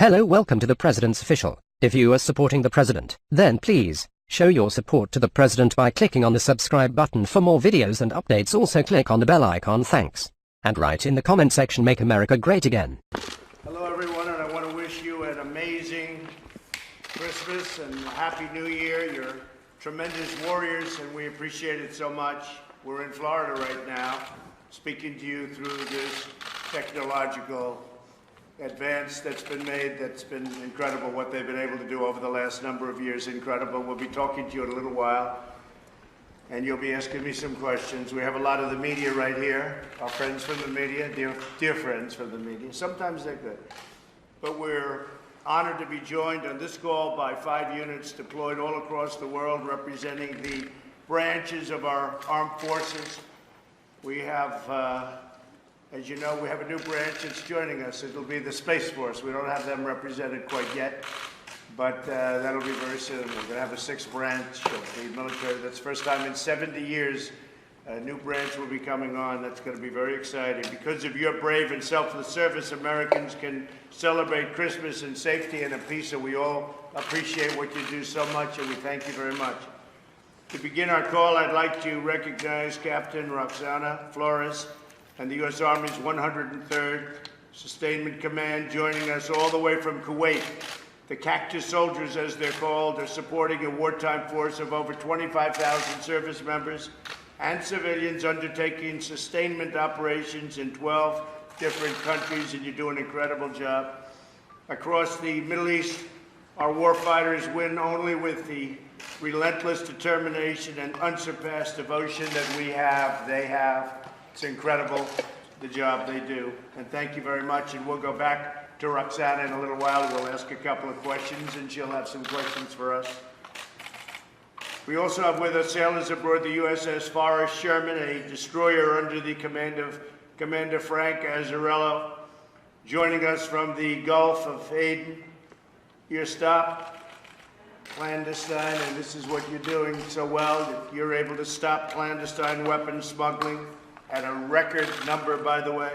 Hello, welcome to the President's Official. If you are supporting the President, then please show your support to the President by clicking on the subscribe button for more videos and updates. Also click on the bell icon. Thanks. And write in the comment section, make America great again. Hello everyone, and I want to wish you an amazing Christmas and a Happy New Year. You're tremendous warriors and we appreciate it so much. We're in Florida right now, speaking to you through this technological advance that's been made. That's been incredible what they've been able to do over the last number of years. Incredible. We'll be talking to you in a little while, and you'll be asking me some questions. We have a lot of the media right here, our friends from the media, dear friends from the media. Sometimes they're good. But we're honored to be joined on this call by 5 units deployed all across the world representing the branches of our armed forces. We have, as you know, we have a new branch that's joining us. It'll be the Space Force. We don't have them represented quite yet, but that'll be very soon. We're going to have a 6th branch of the military. That's the first time in 70 years a new branch will be coming on. That's going to be very exciting. Because of your brave and selfless service, Americans can celebrate Christmas in safety and in peace, and we all appreciate what you do so much, and we thank you very much. To begin our call, I'd like to recognize Captain Roxana Flores and the U.S. Army's 103rd Sustainment Command, joining us all the way from Kuwait. The Cactus Soldiers, as they're called, are supporting a wartime force of over 25,000 service members and civilians undertaking sustainment operations in 12 different countries, and you do an incredible job. Across the Middle East, our warfighters win only with the relentless determination and unsurpassed devotion that we have, they have. It's incredible, the job they do. And thank you very much. And we'll go back to Roxana in a little while. We'll ask a couple of questions, and she'll have some questions for us. We also have with us sailors aboard the USS Forrest Sherman, a destroyer under the command of Commander Frank Azzarello, joining us from the Gulf of Aden. You're stopped clandestine, and this is what you're doing so well, that you're able to stop clandestine weapons smuggling at a record number, by the way,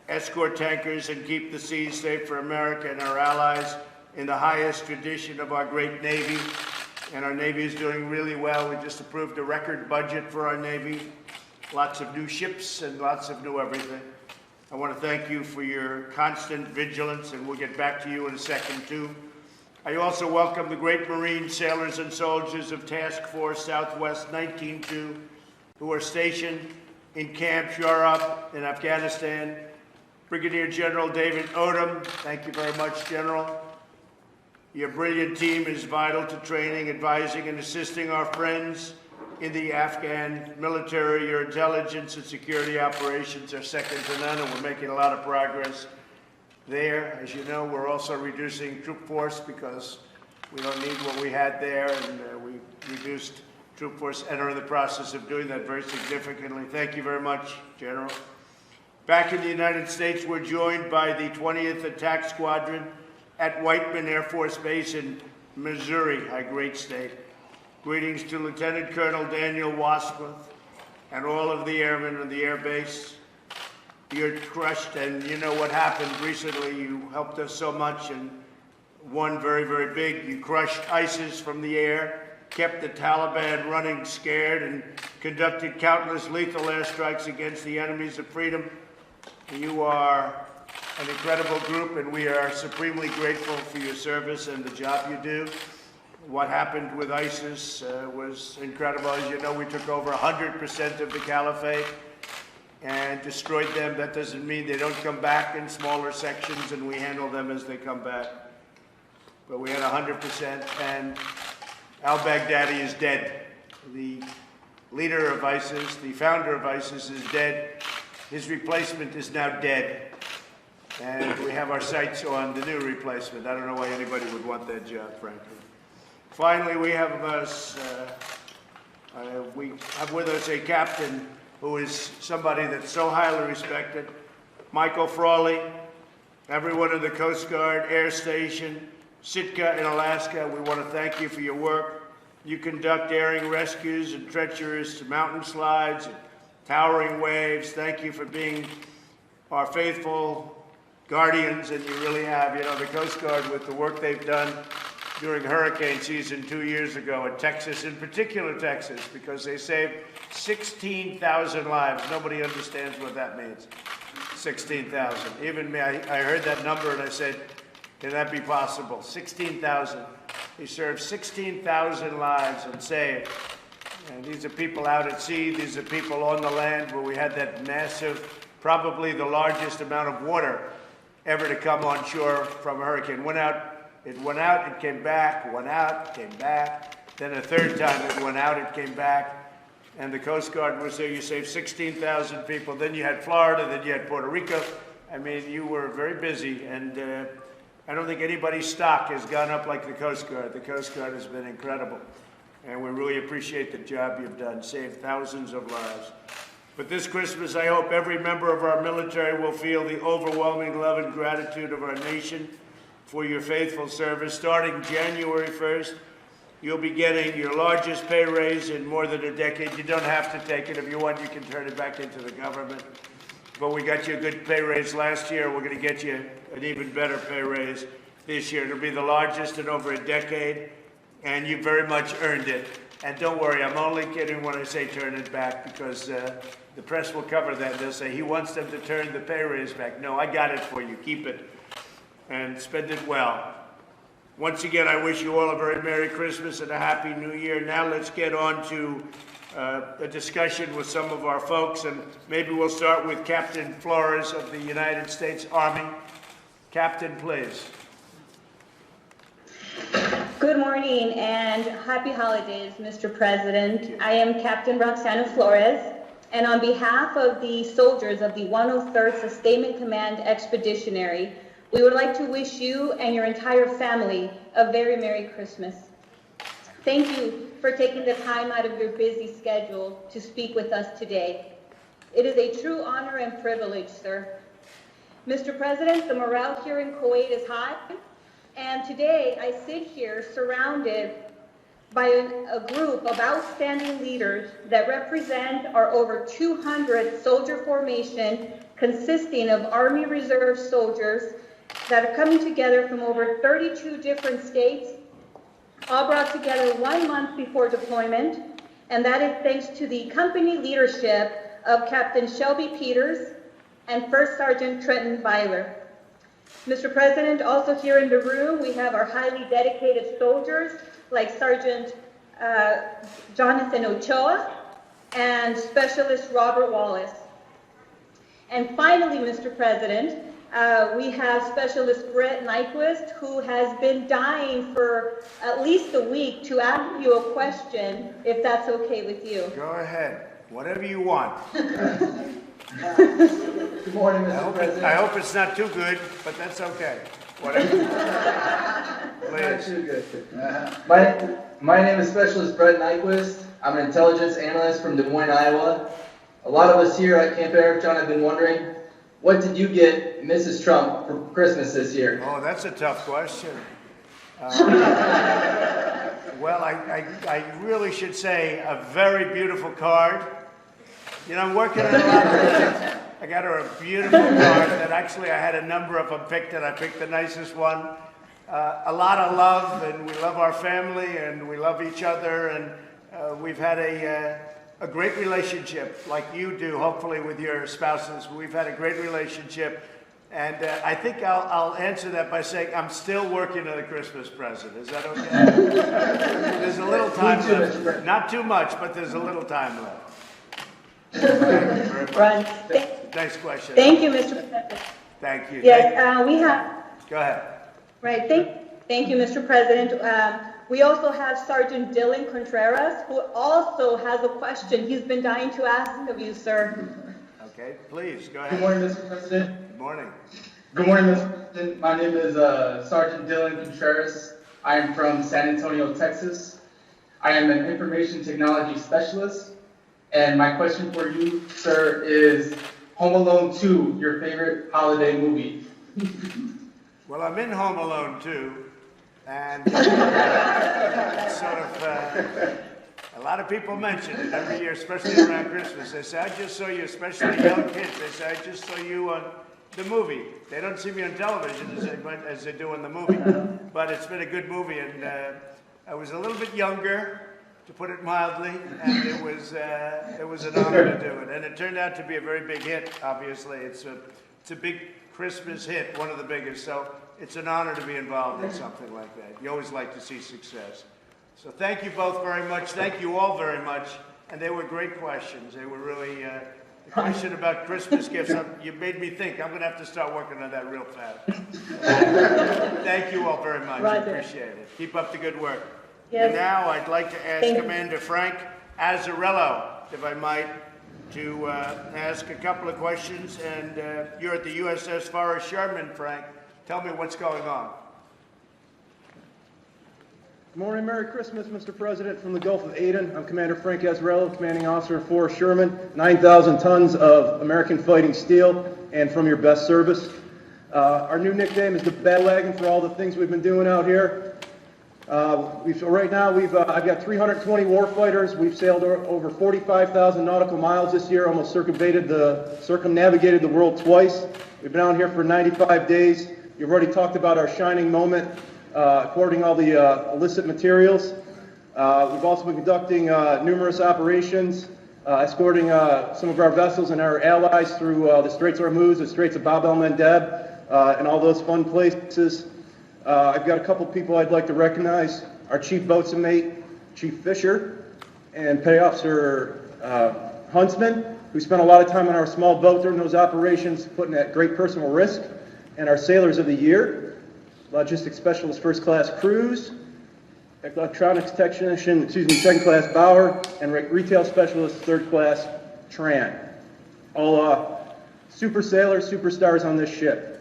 escort tankers and keep the seas safe for America and our allies in the highest tradition of our great Navy. And our Navy is doing really well. We just approved a record budget for our Navy. Lots of new ships and lots of new everything. I want to thank you for your constant vigilance, and we'll get back to you in a second, too. I also welcome the great Marine sailors and soldiers of Task Force Southwest 19-2 who are stationed in Camp Shorab in Afghanistan. Brigadier General David Odom, thank you very much, General. Your brilliant team is vital to training, advising, and assisting our friends in the Afghan military. Your intelligence and security operations are second to none, and we're making a lot of progress there. As you know, we're also reducing troop force because we don't need what we had there, and we reduced troop force and are in the process of doing that very significantly. Thank you very much, General. Back in the United States, we're joined by the 20th Attack Squadron at Whiteman Air Force Base in Missouri, a great state. Greetings to Lieutenant Colonel Daniel Wasworth and all of the airmen on the air base. You're crushed, and you know what happened recently. You helped us so much, and one very, very big. You crushed ISIS from the air, kept the Taliban running scared, and conducted countless lethal airstrikes against the enemies of freedom. You are an incredible group, and we are supremely grateful for your service and the job you do. What happened with ISIS was incredible. As you know, we took over 100% of the caliphate and destroyed them. That doesn't mean they don't come back in smaller sections, and we handle them as they come back. But we had 100%, and al-Baghdadi is dead. The leader of ISIS, the founder of ISIS, is dead. His replacement is now dead. And we have our sights on the new replacement. I don't know why anybody would want that job, frankly. Finally, we have with us a captain who is somebody that's so highly respected, Michael Frawley. Everyone in the Coast Guard Air Station, Sitka in Alaska, we want to thank you for your work. You conduct daring rescues and treacherous mountain slides and towering waves. Thank you for being our faithful guardians, and you really have. You know, the Coast Guard, with the work they've done during hurricane season 2 years ago in Texas, in particular Texas, because they saved 16,000 lives. Nobody understands what that means, 16,000. Even me, I heard that number and I said, can that be possible? 16,000. He served 16,000 lives and saved. And these are people out at sea. These are people on the land where we had that massive, probably the largest amount of water ever to come on shore from a hurricane. It went out, it came back, went out, came back. Then a third time it went out, it came back. And the Coast Guard was there. You saved 16,000 people. Then you had Florida, then you had Puerto Rico. I mean, you were very busy. And I don't think anybody's stock has gone up like the Coast Guard. The Coast Guard has been incredible. And we really appreciate the job you've done, saved thousands of lives. But this Christmas, I hope every member of our military will feel the overwhelming love and gratitude of our nation for your faithful service. Starting January 1st, you'll be getting your largest pay raise in more than a decade. You don't have to take it. If you want, you can turn it back into the government. But we got you a good pay raise last year. We're going to get you an even better pay raise this year. It'll be the largest in over a decade, and you very much earned it. And don't worry, I'm only kidding when I say turn it back, because the press will cover that. They'll say he wants them to turn the pay raise back. No, I got it for you. Keep it and spend it well. Once again, I wish you all a very Merry Christmas and a Happy New Year. Now let's get on to a discussion with some of our folks, and maybe we'll start with Captain Flores of the United States Army. Captain, please. Good morning and happy holidays, Mr. President. I am Captain Roxana Flores, and on behalf of the soldiers of the 103rd Sustainment Command Expeditionary, we would like to wish you and your entire family a very Merry Christmas. Thank you for taking the time out of your busy schedule to speak with us today. It is a true honor and privilege, sir. Mr. President, the morale here in Kuwait is high, and today I sit here surrounded by a group of outstanding leaders that represent our over 200 soldier formation consisting of Army Reserve soldiers that are coming together from over 32 different states, all brought together 1 month before deployment, and that is thanks to the company leadership of Captain Shelby Peters and First Sergeant Trenton Byler. Mr. President, also here in the room, we have our highly dedicated soldiers like Sergeant Jonathan Ochoa and Specialist Robert Wallace. And finally, Mr. President, we have Specialist Brett Nyquist, who has been dying for at least a week to ask you a question, if that's okay with you. Go ahead. Whatever you want. Good morning, Mr. President. I hope it's not too good, but that's okay. Whatever. Not too good. My name is Specialist Brett Nyquist. I'm an intelligence analyst from Des Moines, Iowa. A lot of us here at Camp Arifjan have been wondering, what did you get Mrs. Trump for Christmas this year? Oh, that's a tough question. Well, I really should say a very beautiful card. You know, I'm working on a lot of things. I got her a beautiful card that actually I had a number of them picked, and I picked the nicest one. A lot of love, and we love our family, and we love each other, and we've had a great relationship, like you do, hopefully, with your spouses. We've had a great relationship, and I think I'll answer that by saying I'm still working on a Christmas present. Is that okay? There's a little time left. Not too much, but there's a little time left. Right. Next question. Thank you, Mr. President. Thank you. Yes, we have. Go ahead. Right. Thank you, Mr. President. We also have Sergeant Dylan Contreras, who also has a question he's been dying to ask of you, sir. Okay, please, go ahead. Good morning, Mr. President. Good morning. Good morning, Mr. President. My name is Sergeant Dylan Contreras. I am from San Antonio, Texas. I am an information technology specialist. And my question for you, sir, is Home Alone 2, your favorite holiday movie? Well, I'm in Home Alone 2, and sort of, a lot of people mention it every year, especially around Christmas. They say, I just saw you, especially young kids. They say, I just saw you the movie. They don't see me on television as they do in the movie, but it's been a good movie, and I was a little bit younger, to put it mildly, and it was an honor to do it, and it turned out to be a very big hit. Obviously, it's a big Christmas hit, one of the biggest. So it's an honor to be involved in something like that. You always like to see success. So thank you both very much. Thank you all very much. And they were great questions. They were really, the question about Christmas gifts, you made me think. I'm going to have to start working on that real fast. Thank you all very much. I appreciate it. Keep up the good work. Yes. And now I'd like to ask Commander Frank Azzarello, if I might, to ask a couple of questions. And you're at the USS Forrest Sherman, Frank. Tell me what's going on. Good morning, Merry Christmas, Mr. President. From the Gulf of Aden, I'm Commander Frank Azzarello, Commanding Officer of Forrest Sherman, 9,000 tons of American fighting steel, and from your best service. Our new nickname is the Battle Wagon for all the things we've been doing out here. Right now, I've got 320 warfighters. We've sailed over 45,000 nautical miles this year, almost circumnavigated the world twice. We've been out here for 95 days. You've already talked about our shining moment, according all the illicit materials. We've also been conducting numerous operations, escorting some of our vessels and our allies through the Straits of Hormuz, the Straits of Bab el-Mandeb, and all those fun places. I've got a couple people I'd like to recognize. Our Chief Boatswain Mate, Chief Fisher, and Petty Officer Huntsman, who spent a lot of time on our small boat during those operations, putting at great personal risk. And our Sailors of the Year, Logistics Specialist First Class Cruz, Electronics Technician, Second Class Bauer, and Retail Specialist Third Class Tran. All super sailors, superstars on this ship.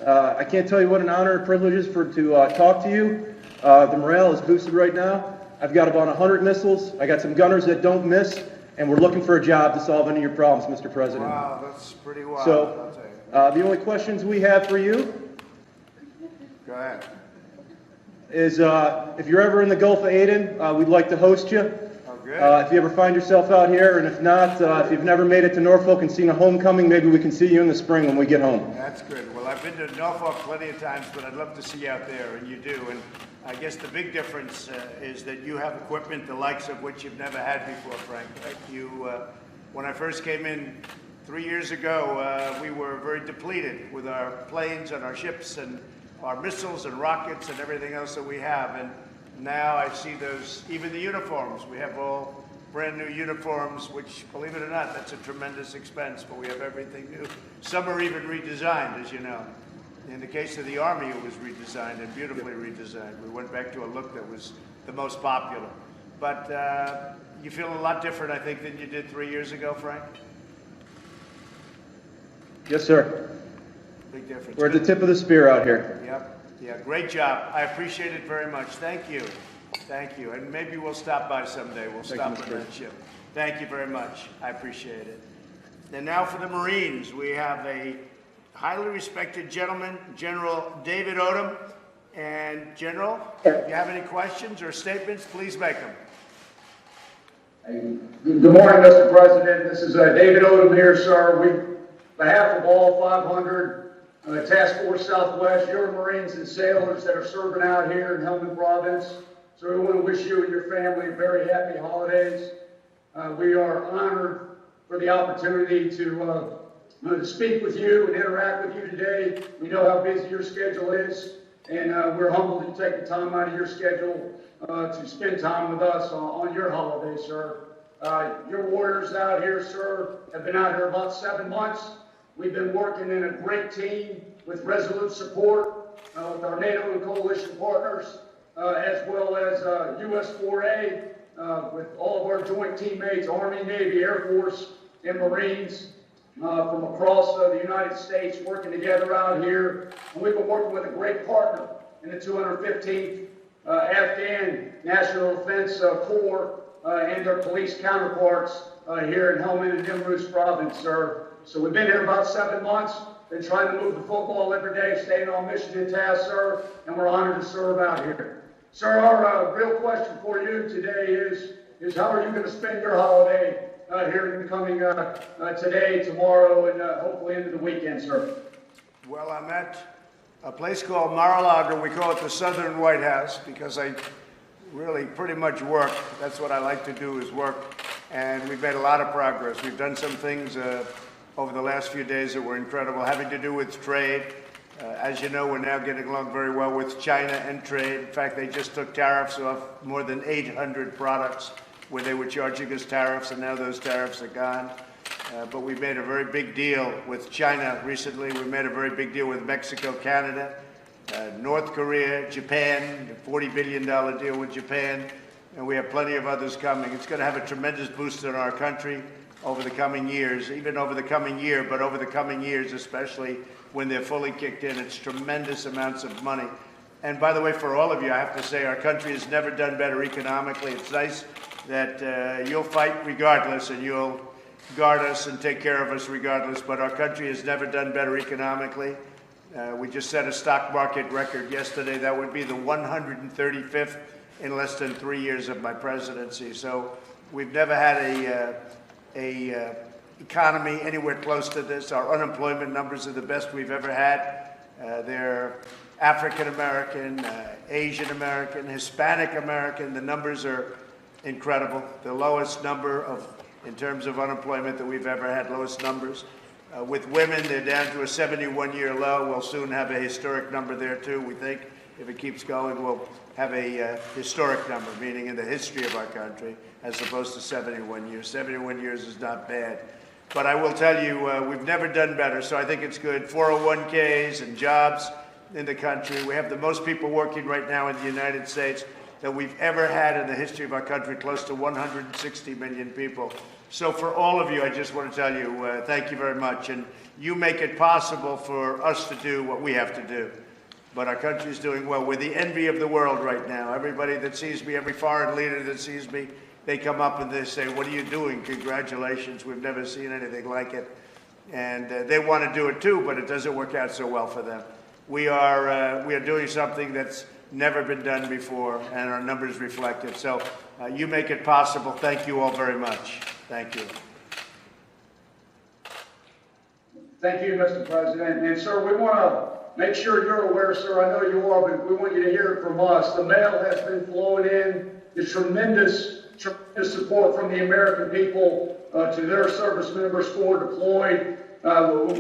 I can't tell you what an honor and privilege it is to talk to you. The morale is boosted right now. I've got about 100 missiles. I got some gunners that don't miss, and we're looking for a job to solve any of your problems, Mr. President. Wow, that's pretty wild. So, the only questions we have for you Go ahead. is if you're ever in the Gulf of Aden, we'd like to host you. Oh, good. If you ever find yourself out here, and if not, if you've never made it to Norfolk and seen a homecoming, maybe we can see you in the spring when we get home. That's good. Well, I've been to Norfolk plenty of times, but I'd love to see you out there, and you do. And I guess the big difference is that you have equipment the likes of which you've never had before, Frank. Right? When I first came in 3 years ago, we were very depleted with our planes and our ships and our missiles and rockets and everything else that we have. And now I see those, even the uniforms. We have all brand new uniforms, which, believe it or not, that's a tremendous expense, but we have everything new. Some are even redesigned, as you know. In the case of the Army, it was redesigned and beautifully redesigned. We went back to a look that was the most popular. But you feel a lot different, I think, than you did 3 years ago, Frank? Yes, sir. Big difference. We're at the tip of the spear out here. Yep. Yeah, great job. I appreciate it very much. Thank you. Thank you. And maybe we'll stop by someday. We'll stop on that ship. Thank you very much. I appreciate it. And now for the Marines, we have a highly respected gentleman, General David Odom. And General, if you have any questions or statements, please make them. Good morning, Mr. President. This is David Odom here, sir. On behalf of all 500 Task Force Southwest, your Marines and sailors that are serving out here in Helmand Province, so we want to wish you and your family very happy holidays. We are honored for the opportunity to speak with you and interact with you today. We know how busy your schedule is, and we're humbled to take the time out of your schedule to spend time with us on your holiday, sir. Your warriors out here, sir, have been out here about 7 months. We've been working in a great team with resolute support with our NATO and coalition partners, as well as US 4A, with all of our joint teammates, Army, Navy, Air Force, and Marines from across the United States working together out here. And we've been working with a great partner in the 215th Afghan National Defense Corps and their police counterparts here in Helmand and Nimruz Province, sir. So we've been here about 7 months, been trying to move the football every day, staying on mission and task, sir, and we're honored to serve out here. Sir, our real question for you today is how are you going to spend your holiday here in the coming today, tomorrow, and hopefully into the weekend, sir? Well, I'm at a place called Mar-a-Lago. We call it the Southern White House because I really pretty much work. That's what I like to do, is work. And we've made a lot of progress. We've done some things over the last few days that were incredible, having to do with trade. As you know, we're now getting along very well with China and trade. In fact, they just took tariffs off more than 800 products where they were charging us tariffs, and now those tariffs are gone. But we made a very big deal with China recently. We made a very big deal with Mexico, Canada, North Korea, Japan, a $40 billion deal with Japan, and we have plenty of others coming. It's going to have a tremendous boost in our country over the coming years, even over the coming year, but over the coming years, especially when they're fully kicked in. It's tremendous amounts of money. And by the way, for all of you, I have to say our country has never done better economically. It's nice that you'll fight regardless and you'll guard us and take care of us regardless, but our country has never done better economically. We just set a stock market record yesterday. That would be the 135th in less than 3 years of my presidency. So we've never had a economy anywhere close to this. Our unemployment numbers are the best we've ever had. They're African American, Asian American, Hispanic American. The numbers are incredible. The lowest number in terms of unemployment that we've ever had, lowest numbers. With women, they're down to a 71-year low. We'll soon have a historic number there too. We think if it keeps going, we'll have a historic number, meaning in the history of our country, as opposed to 71 years. 71 years is not bad. But I will tell you, we've never done better, so I think it's good. 401ks and jobs in the country. We have the most people working right now in the United States that we've ever had in the history of our country, close to 160 million people. So for all of you, I just want to tell you, thank you very much. And you make it possible for us to do what we have to do. But our country is doing well. We're the envy of the world right now. Everybody that sees me, every foreign leader that sees me, they come up and they say, what are you doing? Congratulations. We've never seen anything like it. And they want to do it too, but it doesn't work out so well for them. We are doing something that's never been done before, and our numbers reflect it. So you make it possible. Thank you all very much. Thank you. Thank you, Mr. President. And sir, we want to make sure you're aware, sir, I know you are, but we want you to hear it from us. The mail has been flowing in. There's tremendous support from the American people to their service members forward deployed.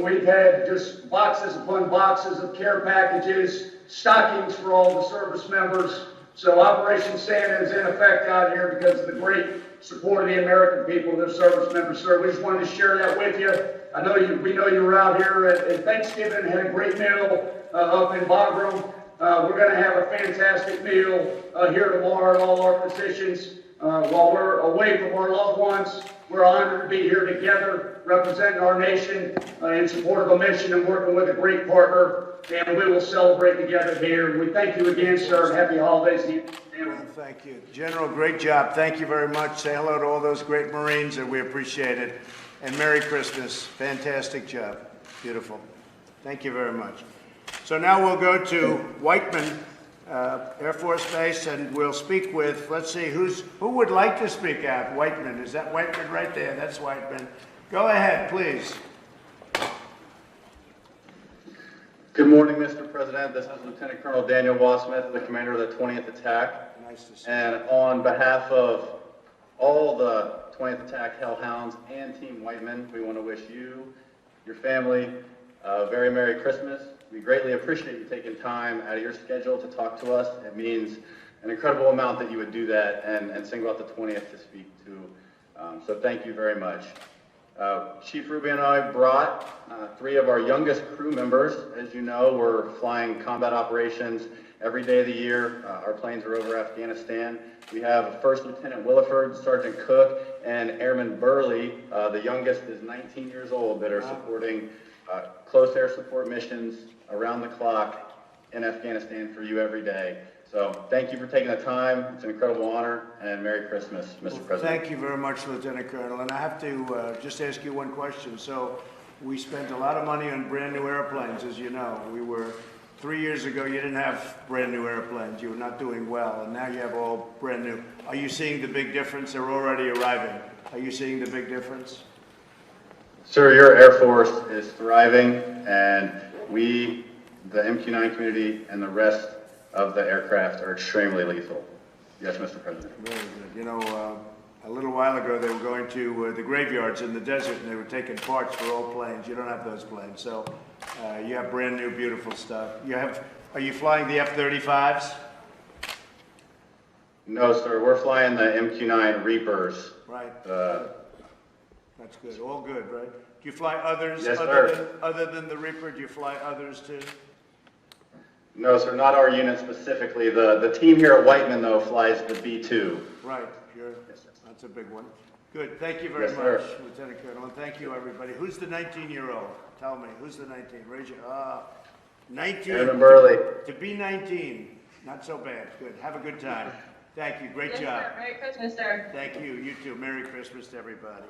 We've had just boxes upon boxes of care packages, stockings for all the service members. So Operation Santa is in effect out here because of the great support of the American people and their service members. Sir, we just wanted to share that with you. We know you were out here at Thanksgiving, had a great meal up in Bagram. We're going to have a fantastic meal here tomorrow at all our positions. While we're away from our loved ones, we're honored to be here together, representing our nation in support of a mission and working with a great partner. And we will celebrate together here. We thank you again, sir, and happy holidays to you. Well, thank you. General, great job. Thank you very much. Say hello to all those great Marines, and we appreciate it. And Merry Christmas. Fantastic job. Beautiful. Thank you very much. So now we'll go to Whiteman Air Force Base, and we'll speak with, let's see, who would like to speak out? Whiteman. Is that Whiteman right there? That's Whiteman. Go ahead, please. Good morning, Mr. President. This is Lieutenant Colonel Daniel Wasmith, the commander of the 20th Attack. Nice to see you. And on behalf of all the 20th Attack Hellhounds and Team Whiteman, we want to wish you, your family, a very Merry Christmas. We greatly appreciate you taking time out of your schedule to talk to us. It means an incredible amount that you would do that and single out the 20th to speak to. So thank you very much. Chief Ruby and I brought 3 of our youngest crew members. As you know, we're flying combat operations every day of the year. Our planes are over Afghanistan. We have First Lieutenant Williford, Sergeant Cook, and Airman Burley. The youngest is 19 years old, that are supporting close air support missions around the clock in Afghanistan for you every day. So thank you for taking the time. It's an incredible honor, and Merry Christmas, Mr. President. Thank you very much, Lieutenant Colonel. And I have to just ask you one question. So we spent a lot of money on brand new airplanes, as you know. 3 years ago, you didn't have brand new airplanes. You were not doing well, and now you have all brand new. Are you seeing the big difference? They're already arriving. Are you seeing the big difference? Sir, your Air Force is thriving, and we, the MQ-9 community, and the rest of the aircraft are extremely lethal. Yes, Mr. President. Very good. You know, a little while ago they were going to the graveyards in the desert and they were taking parts for old planes. You don't have those planes, so you have brand new, beautiful stuff. Are you flying the F-35s? No, sir. We're flying the MQ-9 Reapers. Right. That's good. All good, right? Do you fly others? Yes, sir. Other than the Reaper, do you fly others too? No, sir. Not our unit specifically. The team here at Whiteman, though, flies the B-2. Right. Sure. Yes, sir. That's a big one. Good. Thank you very Yes, much, sir. Lieutenant Colonel. And thank you, everybody. Who's the 19-year-old? Tell me. Who's the 19? Raise your... 19. Aaron Burley. To be 19. Not so bad. Good. Have a good time. Thank you. Great Yes, job. sir. Merry Christmas, sir. Thank you. You too. Merry Christmas to everybody.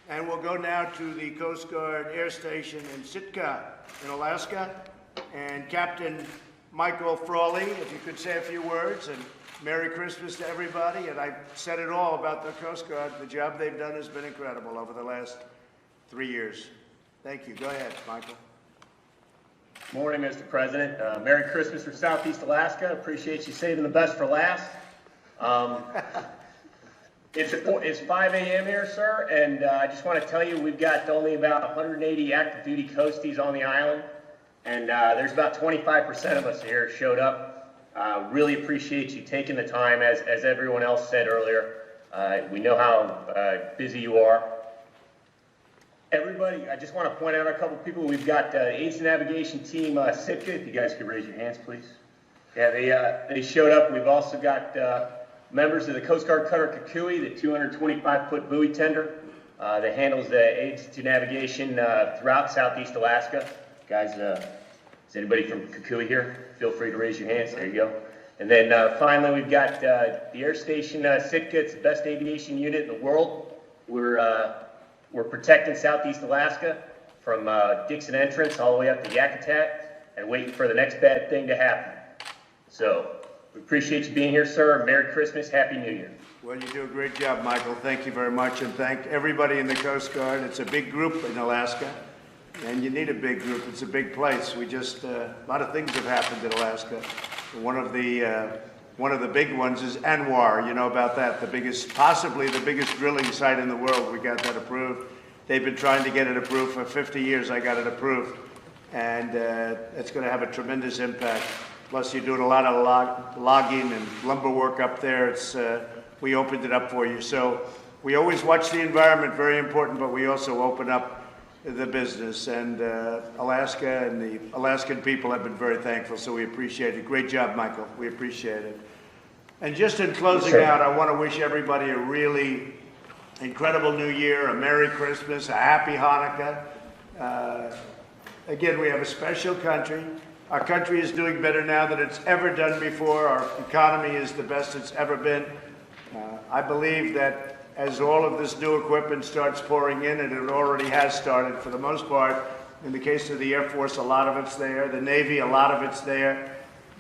And we'll go now to the Coast Guard Air Station in Sitka, in Alaska. And Captain Michael Frawley, if you could say a few words, and Merry Christmas to everybody. And I said it all about the Coast Guard. The job they've done has been incredible over the last 3 years. Thank you. Go ahead, Michael. Morning, Mr. President. Merry Christmas from Southeast Alaska. Appreciate you saving the best for last. It's 5 a.m. here, sir, and I just want to tell you we've got only about 180 active duty coasties on the island, and there's about 25% of us here showed up. Really appreciate you taking the time, as everyone else said earlier. We know how busy you are. Everybody, I just want to point out a couple people. We've got Ace Navigation Team Sitka. If you guys could raise your hands, please. Yeah, they showed up. We've also got members of the Coast Guard Cutter Kukui, the 225-foot buoy tender that handles the aids to navigation throughout Southeast Alaska. Guys, is anybody from Kukui here? Feel free to raise your hands. There you go. And then finally, we've got the Air Station Sitka. It's the best aviation unit in the world. We're protecting Southeast Alaska from Dixon Entrance all the way up to Yakutat and waiting for the next bad thing to happen. So we appreciate you being here, sir. Merry Christmas. Happy New Year. Well, you do a great job, Michael. Thank you very much, and thank everybody in the Coast Guard. It's a big group in Alaska, and you need a big group. It's a big place. We just a lot of things have happened in Alaska. One of the big ones is ANWR. You know about that? Possibly the biggest drilling site in the world. We got that approved. They've been trying to get it approved for 50 years. I got it approved, and it's going to have a tremendous impact. Plus, you're doing a lot of logging and lumber work up there. We opened it up for you. So we always watch the environment, very important, but we also open up the business. And Alaska and the Alaskan people have been very thankful, so we appreciate it. Great job, Michael. We appreciate it. And just in closing out, I want to wish everybody a really incredible New Year, a Merry Christmas, a Happy Hanukkah. Again, we have a special country. Our country is doing better now than it's ever done before. Our economy is the best it's ever been. I believe that as all of this new equipment starts pouring in, and it already has started for the most part, in the case of the Air Force, a lot of it's there. The Navy, a lot of it's there.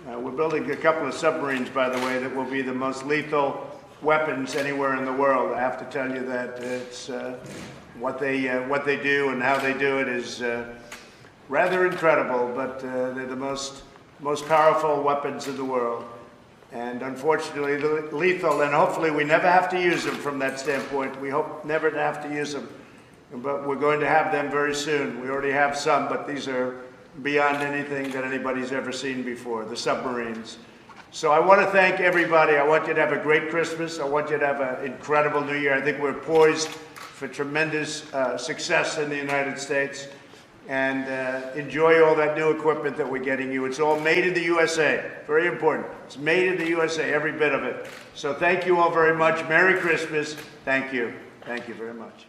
We're building a couple of submarines, by the way, that will be the most lethal weapons anywhere in the world. I have to tell you that it's what they do and how they do it is rather incredible, but they're the most powerful weapons in the world. And unfortunately, lethal, and hopefully we never have to use them from that standpoint. We hope never to have to use them, but we're going to have them very soon. We already have some, but these are beyond anything that anybody's ever seen before, the submarines. So I want to thank everybody. I want you to have a great Christmas. I want you to have an incredible New Year. I think we're poised for tremendous success in the United States. And enjoy all that new equipment that we're getting you. It's all made in the USA. Very important. It's made in the USA, every bit of it. So thank you all very much. Merry Christmas. Thank you. Thank you very much.